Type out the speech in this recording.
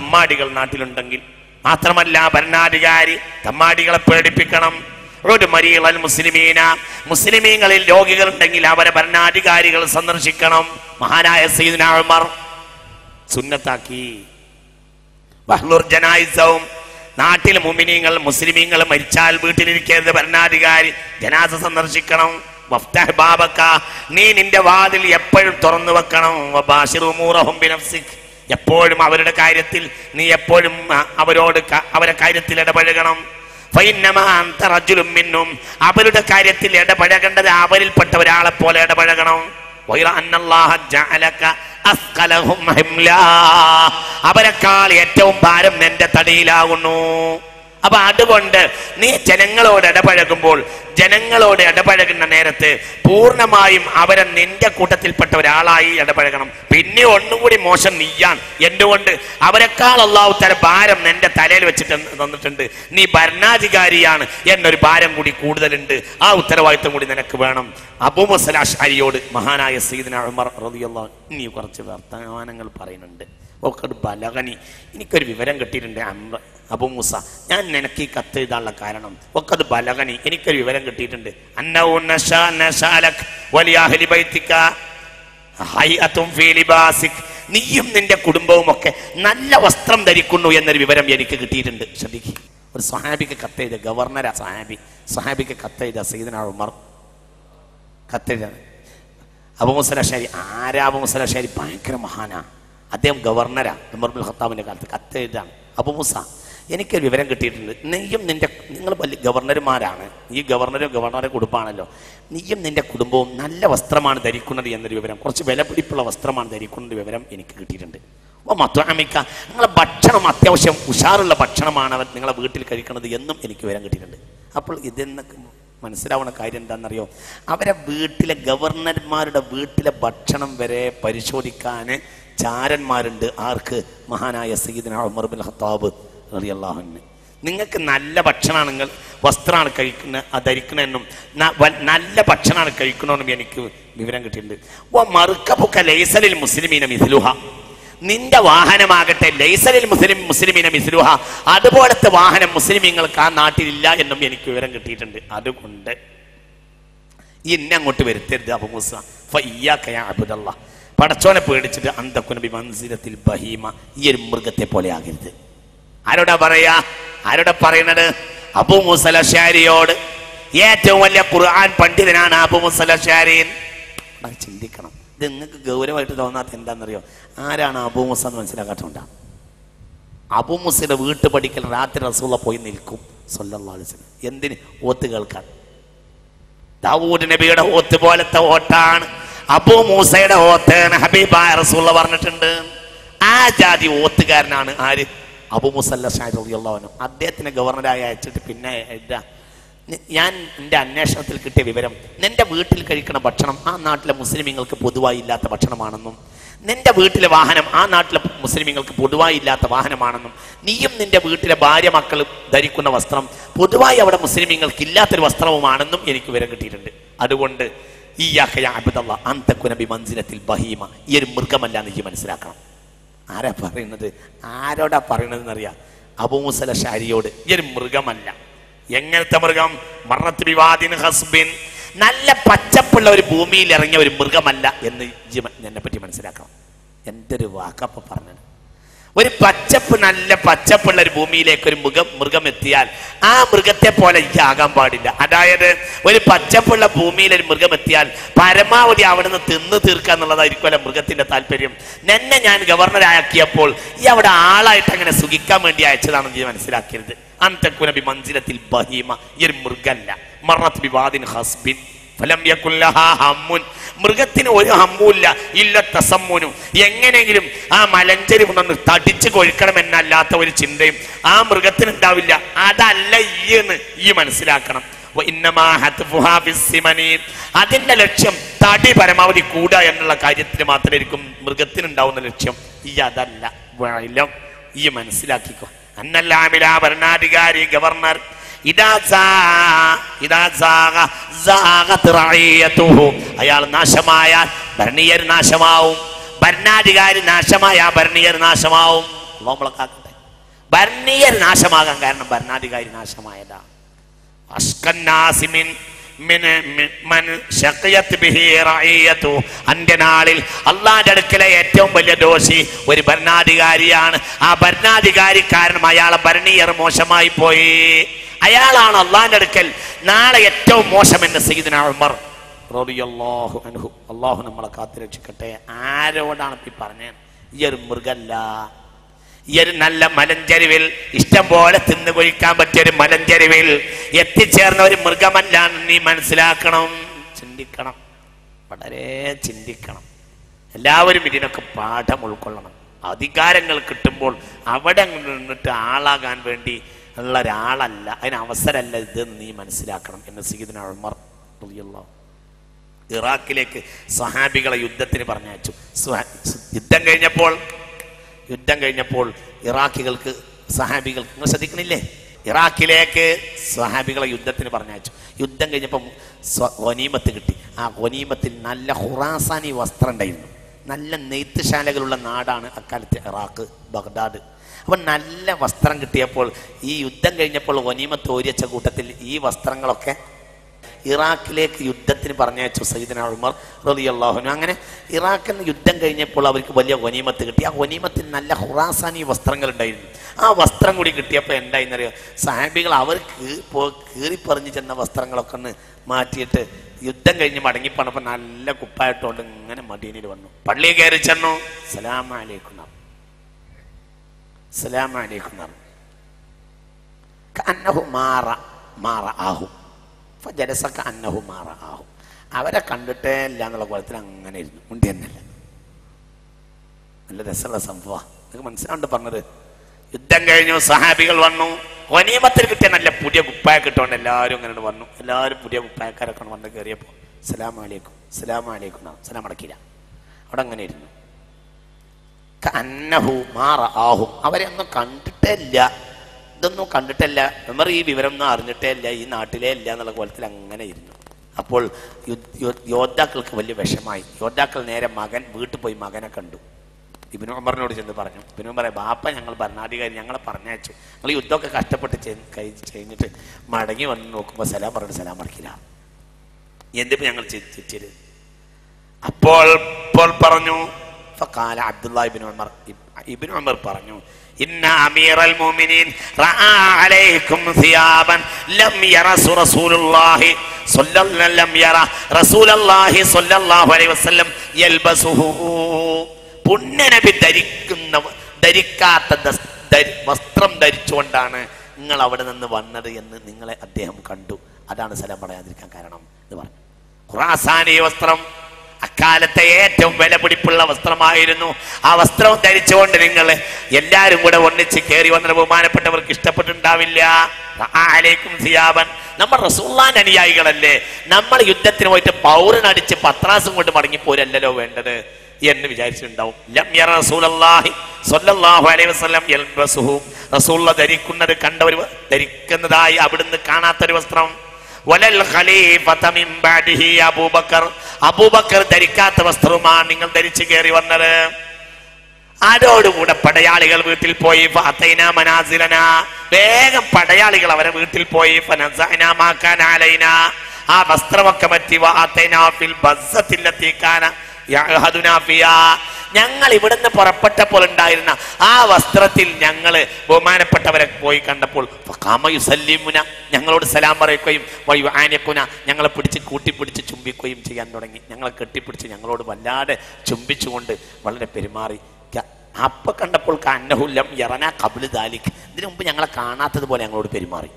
തമ്മാടികൾ നാട്ടിലുണ്ടെങ്കിൽ, മാത്രമല്ല ഭരണാധികാരി തമ്മാടികളെ പേടിപ്പിക്കണം. ഒരു മരീളൽ മുസ്ലിമീന, മുസ്ലിമീങ്ങളിൽ രോഗികളുണ്ടെങ്കിൽ അവരെ ഭരണാധികാരികൾ സന്ദർശിക്കണം. മഹാനായ സയ്യിദുനാ ഉമർ സുന്നത്താക്കി. വഹ്ലുർ ജനായിസവും, നാട്ടിൽ മുഅ്മിനീങ്ങൾ മുസ്ലിമീങ്ങൾ മരിച്ചാൽ വീട്ടിലിരിക്കരുത്, ഭരണാധികാരി ജനാസ സന്ദർശിക്കണം. വഫ്തഹ് ബാബക, നീ നിന്റെ വാതിൽ എപ്പോഴും തുറന്നു വെക്കണം. വബാശിർ ഉമൂറഹും ബിനഫ്സിക്, എപ്പോഴും അവരുടെ കാര്യത്തിൽ നീ എപ്പോഴും അവരെ കാര്യത്തിൽ ഇടപഴകണം. ഫഇന്നമാ അൻത റജുലുൻ മിൻഹും, അവരുടെ കാര്യത്തിൽ ഇടപഴകേണ്ടത് അവരിൽപ്പെട്ട ഒരാളെ പോലെ ഇടപഴകണം. വൈറ അന്നല്ലാഹ ജഅലക അസ്ഖലഹും ഹിംലാ, അവരെക്കാൾ ഏറ്റവും ഭാരം നിന്റെ തടിയിലാകുന്നു. അപ്പൊ അതുകൊണ്ട് നീ ജനങ്ങളോട് ഇടപഴകുമ്പോൾ, ജനങ്ങളോട് ഇടപഴകുന്ന നേരത്ത് പൂർണ്ണമായും അവരെ നിന്റെ കൂട്ടത്തിൽപ്പെട്ട ഒരാളായി ഇടപഴകണം. പിന്നെ ഒന്നുകൂടി മോശം നീയാണ്. എന്തുകൊണ്ട്? അവരെക്കാൾ അല്ലാഹു തആല ഭാരം നിന്റെ തലയിൽ വെച്ചിട്ട് തന്നിട്ടുണ്ട്. നീ ഭരണാധികാരിയാണ് എന്നൊരു ഭാരം കൂടി കൂടുതലുണ്ട്. ആ ഉത്തരവാദിത്വം കൂടി നിനക്ക് വേണം. അബൂ മൂസ അശ്അരിയോട് മഹാനായ സയ്യിദുനാ ഉമർ റളിയല്ലാഹു അൻഹു ഇനി കുറച്ച് വർത്തമാനങ്ങൾ പറയുന്നുണ്ട്. ഒക്കട് ബലഗനി, എനിക്കൊരു വിവരം കിട്ടിയിട്ടുണ്ട് അബൂ മൂസ, ഞാൻ നിനക്ക് ഈ കത്ത് എഴുതാനുള്ള കാരണം ഒക്കത് ബലഗനി, എനിക്കൊരു വിവരം കിട്ടിയിട്ടുണ്ട്. അന്നഹു നശഅലക വലിയ അഹ്ലി ബൈതിക ഹൈഅതും ഫീ ലിബാസിക്, നീയും നിന്റെ കുടുംബവും ഒക്കെ നല്ല വസ്ത്രം ധരിക്കുന്നു എന്നൊരു വിവരം എനിക്ക് കിട്ടിയിട്ടുണ്ട്. ശ്രദ്ധിക്കുക, ഒരു സ്വഹാബിക്ക് കത്തെഴുത, ഗവർണറാ സ്വഹാബിക്ക് കത്തെഴുത സയ്യിദുനാ ഉമർ കത്തെഴുത. അബൂ മൂസ അശ്അരി, ആരാ അബൂ മൂസ അശ്അരി? ഭയങ്കര മഹാനാ, അദ്ദേഹം ഗവർണരാ. ഉമർ ഇബ്നുൽ ഖത്താബിന്റെ കാലത്ത് കത്തെഴുതാണ്. അബൂ മൂസ, എനിക്കൊരു വിവരം കിട്ടിയിട്ടുണ്ട്. നിങ്ങൾ വലിയ ഗവർണർമാരാണ്, ഈ ഗവർണറെ കുടുംബമാണല്ലോ, നീയും നിന്റെ കുടുംബവും നല്ല വസ്ത്രമാണ് ധരിക്കുന്നത് എന്നൊരു വിവരം, കുറച്ച് വിലപിടിപ്പുള്ള വസ്ത്രമാണ് ധരിക്കുന്നത് വിവരം എനിക്ക് കിട്ടിയിട്ടുണ്ട്. ഓ മത്വാമിക്ക, നിങ്ങളെ ഭക്ഷണം അത്യാവശ്യം ഉഷാറുള്ള ഭക്ഷണമാണ് അവർ നിങ്ങളെ വീട്ടിൽ കഴിക്കുന്നത് എന്നും എനിക്ക് വിവരം കിട്ടിയിട്ടുണ്ട്. അപ്പോൾ ഇതെന്നൊക്കെ മനസ്സിലാവുന്ന കാര്യം എന്താണെന്നറിയോ? അവരെ വീട്ടിലെ ഗവർണർമാരുടെ വീട്ടിലെ ഭക്ഷണം വരെ പരിശോധിക്കാൻ ചാരന്മാരുണ്ട്. ആർക്ക്? മഹാനായ സയ്യിദുനാ ഉമർ ഇബ്നുൽ ഖത്താബ് റളിയല്ലാഹു അൻഹു. നിങ്ങൾക്ക് നല്ല ഭക്ഷണമാണ്, നിങ്ങൾ വസ്ത്രമാണ് ധരിക്കണമെന്നും നല്ല ഭക്ഷണമാണ് കഴിക്കണമെന്നും എനിക്ക് വിവരം കിട്ടിയിട്ടുണ്ട്. ഓ മറുക്കബുക ലൈസലിൽ മുസ്ലിമീന മിസ്ലുഹ, നിന്റെ വാഹനമാകട്ടെ ലൈസലിൽ മുസ്ലിമീന മിസ്ലുഹ, അതുപോലത്തെ വാഹനം മുസ്ലിമീങ്ങൾക്ക് ആ നാട്ടിലില്ല എന്നും എനിക്ക് വിവരം കിട്ടിയിട്ടുണ്ട്. അതുകൊണ്ട് ഇന്നെ അങ്ങോട്ട് വരുത്തരുത് അബൂ മൂസ. ഫഇയ്യാക യാ അബ്ദല്ലാഹ്, പടച്ചോനെ പേടിച്ചിട്ട് അന്തകുന ബിമൻസിലത്തിൽ ബഹീമ, ഈ ഒരു മൃഗത്തെ പോലെ ആകരുത്. ആരോടാ പറയാ? ആരോടാ പറയുന്നത്? അബൂ മൂസ അശ്അരിയോട്. ഏറ്റവും വലിയ ഖുർആൻ പണ്ഡിതനാണ് അബൂ മൂസ അശ്അരി. ചിന്തിക്കണം, ഇത് നിങ്ങൾക്ക് ഗൗരവമായിട്ട് തോന്നാത്ത എന്താണെന്നറിയോ? ആരാണ് അബൂ മൂസ എന്ന് മനസ്സിലാക്കാത്തോണ്ടാ. അബൂ മൂസയുടെ വീട്ടുപടിക്കൽ രാത്രി റസൂലുള്ള പോയി നിൽക്കും സ്വല്ലല്ലാഹു അലൈഹി വസല്ലം. എന്തിന്? ഓത്ത് കേൾക്കാൻ. ദാവൂദ് നബിയുടെ ഓത്ത് പോലത്തെ ഓട്ടാണ് അബൂ മൂസയുടെ ഓത്ത് എന്ന് ഹബീബായ റസൂലുള്ള പറഞ്ഞിട്ടുണ്ട്. ആ ജാതി ഓത്തുകാരനാണ് ആര്? അബൂ മൂസ അശ്അരി റളിയല്ലാഹു അൻഹു. അദ്ദേഹത്തിനെ ഗവർണറായി അയച്ചിട്ട് പിന്നെ ഞാൻ എൻ്റെ അന്വേഷണത്തിൽ കിട്ടിയ വിവരം, നിന്റെ വീട്ടിൽ കഴിക്കുന്ന ഭക്ഷണം ആ നാട്ടിലെ മുസ്ലിമീങ്ങൾക്ക് പൊതുവായി ഇല്ലാത്ത ഭക്ഷണമാണെന്നും, നിന്റെ വീട്ടിലെ വാഹനം ആ നാട്ടിലെ മുസ്ലിമീങ്ങൾക്ക് പൊതുവായി ഇല്ലാത്ത വാഹനമാണെന്നും, നീയും നിന്റെ വീട്ടിലെ ഭാര്യ മക്കൾ ധരിക്കുന്ന വസ്ത്രം പൊതുവായി അവിടെ മുസ്ലിമീങ്ങൾക്ക് ഇല്ലാത്തൊരു വസ്ത്രവുമാണെന്നും എനിക്ക് വിവരം കിട്ടിയിട്ടുണ്ട്. അതുകൊണ്ട് ഇയ്യാക യാ അബ്ദല്ലാഹ് അൻ തകുന ബിമൻസിലത്തിൽ ബഹീമ, ഈ ഒരു മൃഗമല്ല എന്ന് നീ മനസ്സിലാക്കണം. ആരാ പറയുന്നത്? ആരോടാ പറയുന്നത് എന്നറിയാം? അബൂ മൂസ അശ്അരിയോട്. ഈ ഒരു മൃഗമല്ല. എങ്ങനത്തെ മൃഗം? മറത്ത് ബിവാദിൻ ഹസ്ബിൻ, നല്ല പച്ചപ്പുള്ള ഒരു ഭൂമിയിൽ ഇറങ്ങിയ ഒരു മൃഗമല്ല എന്ന് എന്നെ പറ്റി മനസ്സിലാക്കണം. എന്തൊരു വാക്കപ്പ പറഞ്ഞത്! ഒരു നല്ല പച്ചപ്പുള്ള ഒരു ഭൂമിയിലേക്ക് ഒരു മൃഗം എത്തിയാൽ ആ മൃഗത്തെ പോലെ എനിക്ക് ആകാൻ പാടില്ല. അതായത് ഒരു പച്ചപ്പുള്ള ഭൂമിയിൽ ഒരു മൃഗം എത്തിയാൽ പരമാവധി അവിടുന്ന് തിന്നു തീർക്കുക എന്നുള്ളതായിരിക്കുമല്ലോ മൃഗത്തിന്റെ താല്പര്യം. എന്നെ ഞാൻ ഗവർണറാക്കിയപ്പോൾ ഈ അവിടെ ആളായിട്ട് അങ്ങനെ സുഖിക്കാൻ വേണ്ടി അയച്ചതാണെന്ന് ഞാൻ മനസ്സിലാക്കരുത്. അന്തകുന ബിമൻസിലത്തിൽ ബഹീമ, ഈ ഒരു മൃഗല്ല. മറത്ത് ബിവാദിൻ ഹസ്ബിൻ ഫലം യകുൻ ലഹാ ഹമ്മുൻ, മൃഗത്തിന് ഒരു ഹമ്മുമില്ല. ഇല്ല തസമ്മുനു, എങ്ങനെയെങ്കിലും ആ മലഞ്ചരി കൊണ്ടൊന്ന് തടിച്ചു കൊഴുക്കണം എന്നല്ലാത്ത ഒരു ചിന്തയും ആ മൃഗത്തിന് ഉണ്ടാവില്ല. അതല്ല ഈ എന്ന് ഈ മനസ്സിലാക്കണം. അതിന്റെ ലക്ഷ്യം തടി പരമാവധി കൂടുക എന്നുള്ള കാര്യത്തിന് മാത്രമായിരിക്കും മൃഗത്തിനുണ്ടാവുന്ന ലക്ഷ്യം. ഈ അതല്ല വഴലം, ഈ മനസ്സിലാക്കിക്കോ. അന്നല്ലാമില ഭരണാധികാരി ഗവർണർ അയാൾ നാശമായാൽ ഭരണീയർ നാശമാവും, ഭരണാധികാരി നാശമായ ഭരണീയർ നാശമാവും. നമ്മളെ കാക്കട്ടെ. ഭരണീയർ നാശമാകാൻ കാരണം ഭരണാധികാരി നാശമായതാണ്. അന്ത്യനാളിൽ അള്ളാന്റെ അടുക്കലെ ഏറ്റവും വലിയ ദോഷി ഒരു ഭരണാധികാരിയാണ്. ആ ഭരണാധികാരി കാരണം അയാളെ ഭരണീയർ മോശമായി പോയി. അയാളാണ് അള്ളാന്റെ അടുക്കൽ നാളെ ഏറ്റവും മോശമെന്ന് സയ്യിദുനാ ഉമർ റളിയല്ലാഹു അൻഹു. അള്ളാഹു നമ്മളെ കാത്തുരക്ഷിക്കട്ടെ. ആരോടാണ് ഈ പറഞ്ഞത്? ഈ ഒരു മൃഗല്ല, ഈ ഒരു നല്ല മലഞ്ചരിവിൽ ഇഷ്ടം പോലെ തിന്നു കൊഴിക്കാൻ പറ്റിയൊരു മലഞ്ചരിവിൽ എത്തിച്ചേർന്ന ഒരു മൃഗമല്ല. നീ മനസ്സിലാക്കണം, ചിന്തിക്കണം, വളരെ ചിന്തിക്കണം. എല്ലാവരും ഇതിനൊക്കെ പാഠം ഉൾക്കൊള്ളണം. അധികാരങ്ങൾ കിട്ടുമ്പോൾ അവിടെ നിന്നിട്ട് ആളാകാൻ വേണ്ടി ഉള്ള ഒരാളല്ല, അതിന് അവസരമല്ല ഇതെന്ന് നീ മനസ്സിലാക്കണം എന്ന് സയ്യിദുനാ ഉമർ റളിയല്ലാഹു. ഇറാഖിലേക്ക് സ്വഹാബികളെ യുദ്ധത്തിന് പറഞ്ഞയച്ചു. യുദ്ധം കഴിഞ്ഞപ്പോൾ ഇറാഖികൾക്ക് സഹാബികൾക്ക്, നിങ്ങൾ ശ്രദ്ധിക്കണില്ലേ, ഇറാഖിലേക്ക് സ്വഹാബികളെ യുദ്ധത്തിന് പറഞ്ഞയച്ചു. യുദ്ധം കഴിഞ്ഞപ്പം ഗനീമത്ത് കിട്ടി. ആ ഗനീമത്തിൽ നല്ല ഖുറാസാനി വസ്ത്രം ഉണ്ടായിരുന്നു. നല്ല നെയ്ത്തുശാലകളുള്ള നാടാണ് അക്കാലത്ത് ഇറാഖ്, ബഗ്ദാദ്. അപ്പം നല്ല വസ്ത്രം കിട്ടിയപ്പോൾ ഈ യുദ്ധം കഴിഞ്ഞപ്പോൾ ഗനീമത്ത് ഓരിയച്ച കൂട്ടത്തിൽ ഈ വസ്ത്രങ്ങളൊക്കെ ഇറാഖിലേക്ക് യുദ്ധത്തിന് പറഞ്ഞയച്ചു സയ്യിദുനാ ഉമർ റളിയല്ലാഹു അൻഹു. അങ്ങനെ ഇറാഖിൽ നിന്ന് യുദ്ധം കഴിഞ്ഞപ്പോൾ അവർക്ക് വലിയ ഗനീമത്ത് കിട്ടി. ആ ഗനീമത്തിൽ നല്ല ഖുറാസാനി വസ്ത്രങ്ങൾ ഉണ്ടായിരുന്നു. ആ വസ്ത്രം കൂടി കിട്ടിയപ്പോൾ എന്തായിന്നറിയോ, സഹാബികൾ അവർക്ക് കീറിപ്പറിഞ്ഞ് ചെന്ന വസ്ത്രങ്ങളൊക്കെ ഒന്ന് മാറ്റിയിട്ട് യുദ്ധം കഴിഞ്ഞ് മടങ്ങിപ്പോണപ്പോൾ നല്ല കുപ്പായിട്ടോണ്ട് ഇങ്ങനെ മദീനയിൽ വന്നു. പള്ളിയിൽ കയറി ചെന്നു. സലാം അലൈക്കും സലാം അലൈക്കും അവരെ കണ്ടിട്ടേ ഇല്ല എന്നുള്ള കുളത്തിൽ അങ്ങനെ ഇരുന്നു. മുണ്ടി തന്നെയല്ല. നല്ല രസമുള്ള സംഭവം. നിങ്ങൾക്ക് മനസ്സിലാണ്ട് പറഞ്ഞത്. യുദ്ധം കഴിഞ്ഞു, സഹാബികൾ വന്നു. ഗനീമത്തിൽ കിട്ടിയ നല്ല പുതിയ കുപ്പായ കിട്ടുകൊണ്ട് എല്ലാവരും അങ്ങനെ വന്നു. എല്ലാവരും പുതിയ കുപ്പായക്കാരൊക്കെ വന്ന് കയറിയപ്പോൾ സലാം അലൈക്കും സലാം അലൈക്കും സലാം അടക്കില്ല. അവിടെ അങ്ങനെ ഇരുന്നു. അവരെ ഒന്നും കണ്ടിട്ടേ ഇല്ല, ഇതൊന്നും കണ്ടിട്ടല്ല, ഉമർ ഈ വിവരം ഒന്നും അറിഞ്ഞിട്ടേ ഇല്ല, ഈ നാട്ടിലേ ഇല്ല എന്നുള്ള കോലത്തിൽ അങ്ങനെ ഇരുന്നു. അപ്പോൾ യോദ്ധാക്കൾക്ക് വലിയ വിഷമായി. യോദ്ധാക്കൾ നേരെ വീട്ടിൽ പോയി മകനെ കണ്ടു. ഇബ്നു ഉമറിനോട് ചെന്ന് പറഞ്ഞു. ഇബ്നു ഉമർ, ബാപ്പ ഞങ്ങൾ ഭരണാധികാരി ഞങ്ങളെ പറഞ്ഞയച്ചു, ഞങ്ങൾ യുദ്ധമൊക്കെ കഷ്ടപ്പെട്ട് കഴിഞ്ഞിട്ട് മടങ്ങി വന്ന് നോക്കുമ്പോൾ സലാം പറഞ്ഞു സലാം മറക്കില്ല, എന്തിപ്പോ ഞങ്ങൾ തെറ്റിയത്? അപ്പോൾ പറഞ്ഞു ഫഖാല അബ്ദുല്ലാഹി ഇബ്നു ഉമർ പറഞ്ഞു, ഇന്ന അമീറൽ മുഅ്മിനീൻ റഅ അലൈക്കും സിയാബൻ ലം യറ റസൂലുള്ളാഹി സ്വല്ലല്ലാഹു അലൈഹി വസല്ലം യൽബസുഹു. പുണ്യനബി ധരിക്കാത്ത വസ്ത്രം ധരിച്ചുകൊണ്ടാണ് നിങ്ങൾ അവിടെ നിന്ന് വന്നത് എന്ന് നിങ്ങളെ അദ്ദേഹം കണ്ടു. അതാണ് സലാം പറയാതിരിക്കാൻ കാരണം എന്ന് പറഞ്ഞു. ഖുറാസാനി വസ്ത്രം അക്കാലത്തെ ഏറ്റവും വില പിടിപ്പുള്ള വസ്ത്രമായിരുന്നു. ആ വസ്ത്രം ധരിച്ചുകൊണ്ട് നിങ്ങൾ എല്ലാവരും കൂടെ ഒന്നിച്ച് കയറി വന്ന ബഹുമാനപ്പെട്ടവർക്ക് ഇഷ്ടപ്പെട്ടിട്ടുണ്ടാവില്ല. സിയാബൻ, നമ്മൾ റസൂലുള്ളാഹിന്റെ അനുയായികളല്ലേ, നമ്മൾ യുദ്ധത്തിന് പോയിട്ട് പൗരനടിച്ച് പത്രാസും കൊണ്ട് മടങ്ങിപ്പോരല്ലോ വേണ്ടത് എന്ന് വിചാരിച്ചിട്ടുണ്ടാവും. ലം യറ റസൂലുള്ളാഹി സ്വല്ലല്ലാഹു അലൈഹി വസല്ലം യൽബസുഹു, റസൂലുള്ളാഹി ധരിക്കുന്നത് കണ്ടവർ ധരിക്കുന്നതായി അവിടുന്ന് കാണാത്തൊരു വസ്ത്രം. വലൽ ഖലീഫത മിൻ ബഅദിഹി അബൂബക്കർ, അബൂബക്കർ ധരിക്കാത്ത വസ്ത്രവുമാണ് നിങ്ങൾ ധരിച്ചു കയറി വന്നത്. അതോടുകൂടെ പടയാളികൾ വീട്ടിൽ പോയി. ഫഅതൈനാ മനാസിലനാ, വേഗം പടയാളികൾ അവരെ വീട്ടിൽ പോയി. ഫനസഅനാ മാ കാന അലൈനാ, ആ വസ്ത്രമൊക്കെ മാറ്റി. വഅതൈനാ ഫിൽ ബസ്സത്തില്ലത്തി കാന യഅഹദുനാ ഫിയാ, ഞങ്ങൾ ഇവിടുന്ന് പുറപ്പെട്ടപ്പോൾ ഉണ്ടായിരുന്ന ആ വസ്ത്രത്തിൽ ഞങ്ങൾ ബഹുമാനപ്പെട്ടവരെ പോയി കണ്ടപ്പോൾ ഞങ്ങളോട് സലാം പറയുകയും ഞങ്ങളെ പിടിച്ച് കൂട്ടിപ്പിടിച്ച് ചുംബിക്കുകയും ചെയ്യാൻ തുടങ്ങി. ഞങ്ങളെ കെട്ടിപ്പിടിച്ച് ഞങ്ങളോട് വല്ലാതെ ചുംബിച്ചുകൊണ്ട് വളരെ പെരുമാറി. അപ്പൊ കണ്ടപ്പോൾ അന്നഹുല്ലം യറനാ ഖബ്ല ദാലിക്, ഇതിനു മുമ്പ് ഞങ്ങളെ കാണാത്തതുപോലെ ഞങ്ങളോട് പെരുമാറി.